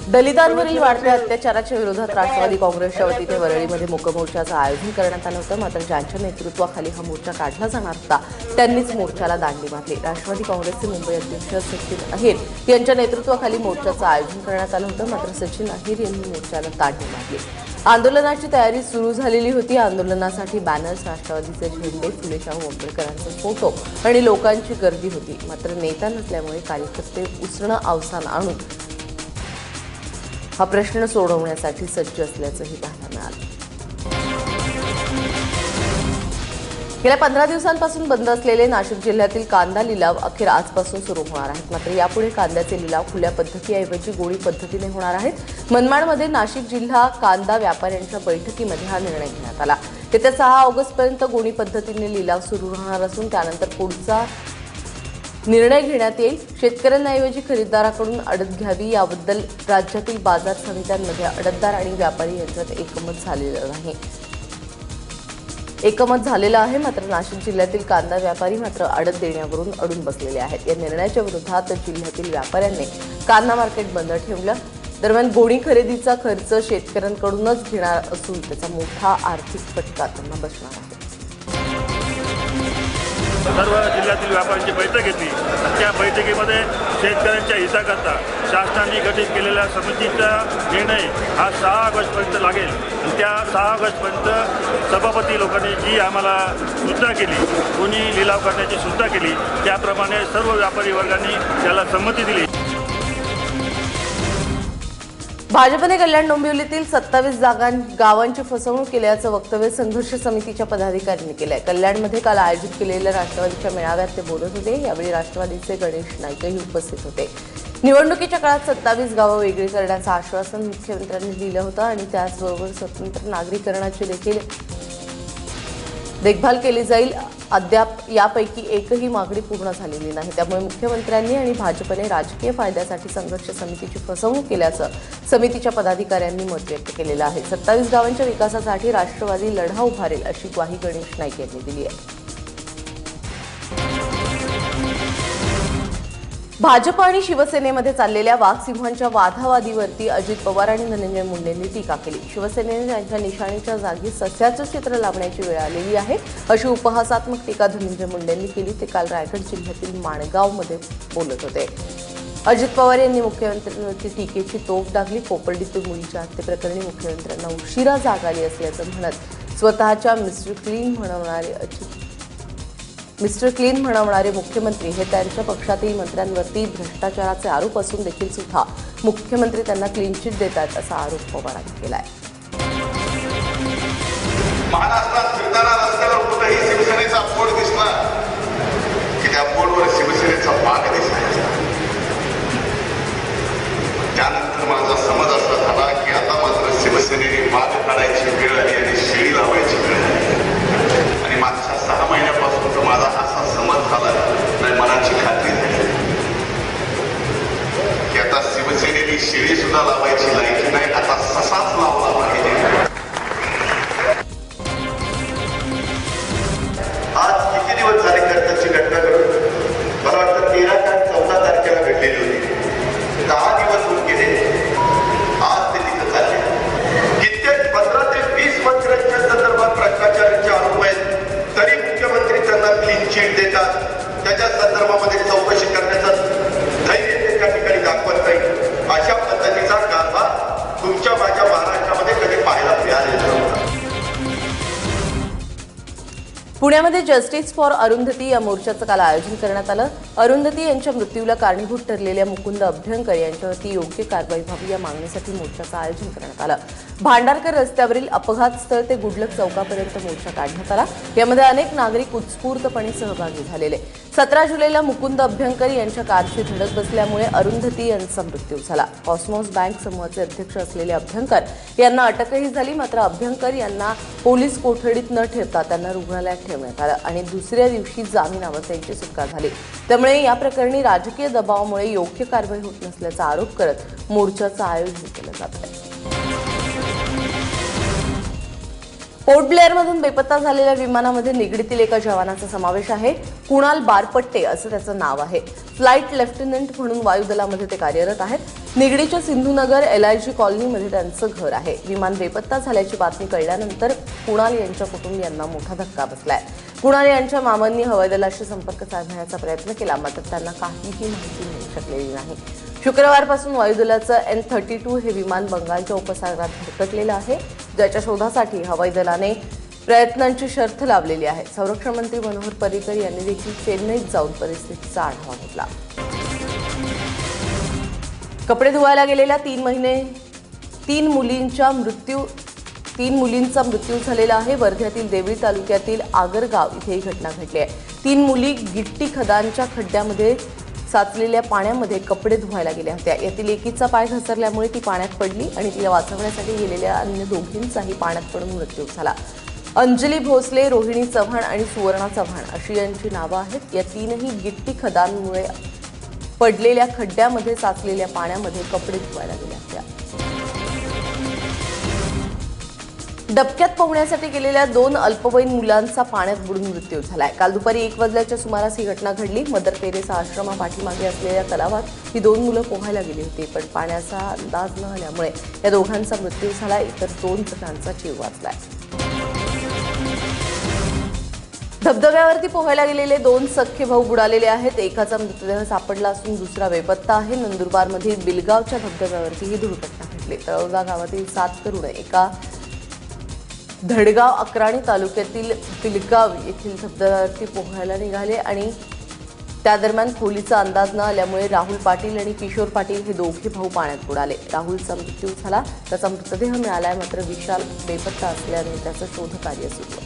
दलितांवरील वाढत्या अत्याचाराच्या विरोधात राष्ट्रवादी काँग्रेसच्या वतीने वरळीमध्ये मूक मोर्चाचं आयोजन करण्यात आलं होतं। मात्र ज्यांच्या नेतृत्वाखाली हा मोर्चा काढला जाणार होता त्यांनीच मोर्चाला दांडी मारली। राष्ट्रवादी काँग्रेसचे मुंबई अध्यक्ष सचिन अहिर यांच्या नेतृत्वाखाली मोर्चाचं आयोजन करण्यात आलं होतं। मात्र सचिन अहिर यांनी मोर्चाला दांडी मारली। आंदोलनाची तयारी सुरू झालेली होती। आंदोलनासाठी बॅनर्स, राष्ट्रवादीचे झेंडे, फुले शाहू आंबेडकरांचे फोटो आणि लोकांची गर्दी होती। मात्र नेता नसल्यामुळे कार्यकर्ते उसणं अवसान आणून हा प्रश्न सोडवण्यासाठी सज्ज असल्याचंही पाहायला मिळालं। गेल्या 15 दिवसांपासून बंद असलेले नाशिक जिल्ह्यातील कांदा लिलाव अखेर आजपासून सुरू होणार आहेत। मात्र यापुढे कांद्याचे लिलाव खुल्या पद्धतीऐवजी गोळी पद्धतीने होणार आहेत। मनमाडमध्ये नाशिक जिल्हा कांदा व्यापाऱ्यांच्या बैठकीमध्ये हा निर्णय घेण्यात आला। येत्या 6 ऑगस्टपर्यंत गोळी पद्धतीने लिलाव सुरू राहणार असून त्यानंतर पुढचा निर्णय घेण्यात येईल। शेतकऱ्यांऐवजी खरेदीदाराकडून अडत घ्यावी याबद्दल राज्यातील बाजार समित्यांमध्ये अडतदार आणि व्यापारी यांच्यात एकमत झालेलं आहे। मात्र नाशिक जिल्ह्यातील कांदा व्यापारी मात्र अडत देण्यावरून अडून बसलेले आहेत। या निर्णयाच्या विरोधात जिल्ह्यातील व्यापाऱ्यांनी कांदा मार्केट बंद ठेवलं। दरम्यान गोणी खरेदीचा खर्च शेतकऱ्यांकडूनच घेणार असून त्याचा मोठा आर्थिक फटका त्यांना बसणार आहे। सर्व जिल्ह्यातील व्यापाऱ्यांची बैठक घेतली। त्या बैठकीमध्ये शेतकऱ्यांच्या हिताकरता शासनाने गठीत केलेल्या समितीचा निर्णय हा 6 ऑगस्टपर्यंत लागेल। त्या 6 ऑगस्टपर्यंत सभापती लोकांनी जी आम्हाला सूचना केली, कोणी लिलाव करण्याची सूचना केली, त्याप्रमाणे सर्व व्यापारी वर्गांनी त्याला संमती दिली। भाजपने कल्याण डोंबिवलीतील 27 गावांची फसवणूक केल्याचं वक्तव्य संघर्ष समितीच्या पदाधिकाऱ्यांनी केलंय। कल्याणमध्ये काल आयोजित केलेल्या राष्ट्रवादीच्या मेळाव्यात ते बोलत होते। यावेळी राष्ट्रवादीचे गणेश नाईकही उपस्थित होते। निवडणुकीच्या काळात 27 गावं वेगळी करण्याचं आश्वासन मुख्यमंत्र्यांनी दिलं होतं आणि त्याचबरोबर स्वतंत्र नागरीकरणाची देखील देखभाल केली जाईल। अद्याप यापैकी एकही मागणी पूर्ण झालेली नाही। त्यामुळे मुख्यमंत्र्यांनी आणि भाजपने राजकीय फायद्यासाठी संघर्ष समितीची फसवणूक केल्याचं समितीच्या पदाधिकाऱ्यांनी मत व्यक्त केलेलं आहे। 27 गावांच्या विकासासाठी राष्ट्रवादी लढा उभारेल अशी ग्वाही गणेश नाईक यांनी दिली आहे। भाजप आणि शिवसेनेमध्ये चाललेल्या वाघसिंहांच्या वादावादीवरती अजित पवार आणि धनंजय मुंडेंनी टीका केली। शिवसेनेने त्यांच्या निशाणीच्या जागी सस्याचं चित्र लावण्याची वेळ आलेली आहे अशी उपहासात्मक टीका धनंजय मुंडेंनी केली। ते काल रायगड जिल्ह्यातील माणगावमध्ये बोलत होते। अजित पवार यांनी मुख्यमंत्र्यांवरती टीकेची तोफ डागली। कोपर्डीतून मुलीच्या हत्येप्रकरणी मुख्यमंत्र्यांना उशिरा जाग आली असल्याचं म्हणत स्वतःच्या मिस्टर क्लीन म्हणवणारे मुख्यमंत्री हे त्यांच्या पक्षातील मंत्र्यांवरती भ्रष्टाचाराचे आरोप असून देखील सुद्धा मुख्यमंत्री त्यांना क्लीन चिट देतात असा आरोप पवारांनी केलाय। महाराष्ट्रात फिरताना रस्त्यावर कुठेही शिवसेनेचा बोर्ड दिसला की त्या बोर्डवर शिवसेनेचा भाग दिसायचा। त्यानंतर माझा समज असा झाला की आता मात्र शिवसेनेने भाग काढायची वेळ आली आणि शेळी लावायची वेळ आली। आणि मागच्या 6 महिन्यापासून तर माझा असा समज झाला नाही, मनाची खात्री झाली की आता शिवसेनेने शेळी सुद्धा लावायची लायकी नाही, आता ससाच लावला पाहिजे। आज किती दिवस झाले कर्जची घटना घडून? मला वाटतं 13 का 14 तारखेला घडलेली होती। 10 दिवस होऊन गेले, आज ते तिथं चालले। कित्येक 15 ते 20 मंत्र्यांच्या संदर्भात भ्रष्टाचाराचे आरोप आहेत, तरी मुख्यमंत्री त्यांना क्लीन चिट देतात। त्याच्या संदर्भामध्ये चौकशी करण्याचं धैर्य त्या ठिकाणी दाखवत नाही। अशा पद्धतीचा कारभार तुमच्या माझ्या महाराष्ट्रामध्ये कधी पाहायला मिळालेला नव्हता। पुण्यामध्ये जस्टिस फॉर अरुंधती या मोर्चाचं काल आयोजन करण्यात आलं। अरुंधती यांच्या मृत्यूला कारणीभूत ठरलेल्या मुकुंद अभ्यंकर यांच्यावरती योग्य कारवाई व्हावी या मागणीसाठी मोर्चाचं आयोजन करण्यात आलं। भांडारकर रस्त्यावरील अपघात स्थळ ते गुडलक चौकापर्यंत मोर्चा काढण्यात आला। यामध्ये अनेक नागरिक उत्स्फूर्तपणे सहभागी झालेले। 17 जुलैला मुकुंद अभ्यंकर यांच्या कारची धडक बसल्यामुळे अरुंधती यांचा मृत्यू झाला। कॉस्मॉस बँक समूहाचे अध्यक्ष असलेले अभ्यंकर यांना अटकही झाली। मात्र अभ्यंकर यांना पोलीस कोठडीत न ठेवता त्यांना रुग्णालयात ठेवण्यात आलं आणि दुसऱ्या दिवशी जामिनावर त्यांची सुटका झाली। त्यामुळे या प्रकरणी राजकीय दबावामुळे योग्य कारवाई होत नसल्याचा आरोप करत मोर्चाचं आयोजन केलं जात आहे। पोर्ट ब्लेअरमधून बेपत्ता झालेल्या विमानामध्ये निगडीतील एका जवानाचा समावेश आहे। कुणाल बारपट्टे असं त्याचं नाव आहे। फ्लाईट लेफ्टनंट म्हणून वायुदलामध्ये ते कार्यरत आहेत. निगडीच्या सिंधुनगर LIG कॉलनीमध्ये त्यांचं घर आहे. विमान बेपत्ता झाल्याची बातमी कळल्यानंतर कुणाल यांच्या कुटुंबियांना मोठा धक्का बसलाय. कुणाल यांच्या मामांनी हवाई दलाशी संपर्क साधण्याचा प्रयत्न केला, मात्र त्यांना काहीही माहिती मिळू शकलेली नाही. शुक्रवारपासून वायुदलाचं N-32 हे विमान बंगालच्या उपसागरात भरकटलेलं आहे, ज्याच्या शोधासाठी हवाई दलाने प्रयत्नांची शर्थ लावलेली आहे. संरक्षण मंत्री मनोहर पर्रिकर यांनी देखील चेन्नईत जाऊन परिस्थितीचा आढावा घेतला. कपडे धुवायला गेलेल्या 3 मुलींचा मृत्यू झालेला आहे. वर्ध्यातील देवळी तालुक्यातील आगरगाव इथे ही घटना घडली आहे. 3 मुली गिट्टी खदानच्या खड्ड्यामध्ये साचलेल्या पाण्यामध्ये कपडे धुवायला गेल्या होत्या. यातील एकीचा पाय घसरल्यामुळे ती पाण्यात पडली आणि तिला वाचवण्यासाठी गेलेल्या अन्य दोघींचाही पाण्यात पडून मृत्यू झाला. अंजली भोसले, रोहिणी चव्हाण आणि सुवर्णा चव्हाण अशी यांची नावं आहेत. या 3ही गिट्टी खदानमुळे पडलेल्या खड्ड्यामध्ये साचलेल्या पाण्यामध्ये कपडे धुवायला गेल्या होत्या. डबक्यात पोहण्यासाठी गेलेल्या 2 अल्पवयीन मुलांचा पाण्यात बुडून मृत्यू झालाय. काल दुपारी 1 वाजल्याच्या सुमारास ही घटना घडली. मदर तेरेसा आश्रमापाठीमागे असलेल्या तलावात ही 2 मुलं पोहायला गेली होती, पण पाण्याचा अंदाज न आल्यामुळे या दोघांचा मृत्यू झाला. इतर 2 जणांचा जीव वाचलाय. धबधब्यावरती पोहायला गेलेले 2 सख्खे भाऊ बुडालेले आहेत. एकाचा मृतदेह सापडला असून दुसरा बेपत्ता आहे. नंदुरबारमधील बिलगावच्या धबधब्यावरती ही दुर्घटना घडली. तळोदा गावातील 7 तरुण एका धडगाव अक्राणी तालुक्यातील बिलगाव येथील धबधब्यावरती पोहायला निघाले आणि त्या दरम्यान खोलीचा अंदाज न आल्यामुळे राहुल पाटील आणि किशोर पाटील हे दोघे भाऊ पाण्यात बुडाले. राहुलचा मृत्यू झाला. त्याचा मृतदेह मिळालाय, मात्र विशाल बेपत्ता असल्याने त्याचं शोधकार्य सुरू आहे.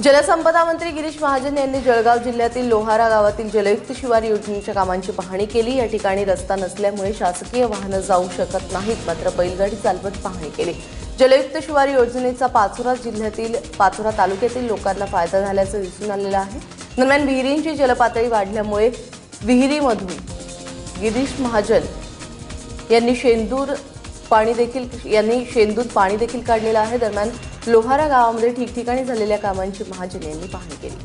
जलसंपदा मंत्री गिरीश महाजन यांनी जळगाव जिल्ह्यातील लोहारा गावातील जलयुक्त शिवार योजनेच्या कामांची पाहणी केली. या ठिकाणी रस्ता नसल्यामुळे शासकीय वाहनं जाऊ शकत नाहीत, मात्र बैलगाडी चालवत पाहणी केली. जलयुक्त शिवार योजनेचा पाचोरा तालुक्यातील लोकांना फायदा झाल्याचं दिसून आलेलं आहे. दरम्यान विहिरींची जलपातळी वाढल्यामुळे विहिरीमधून गिरीश महाजन यांनी शेंदूत पाणी देखील काढलेलं आहे. दरम्यान लोहारा गावामध्ये ठिकठिकाणी झालेल्या कामांची महाजन यांनी पाहणी केली.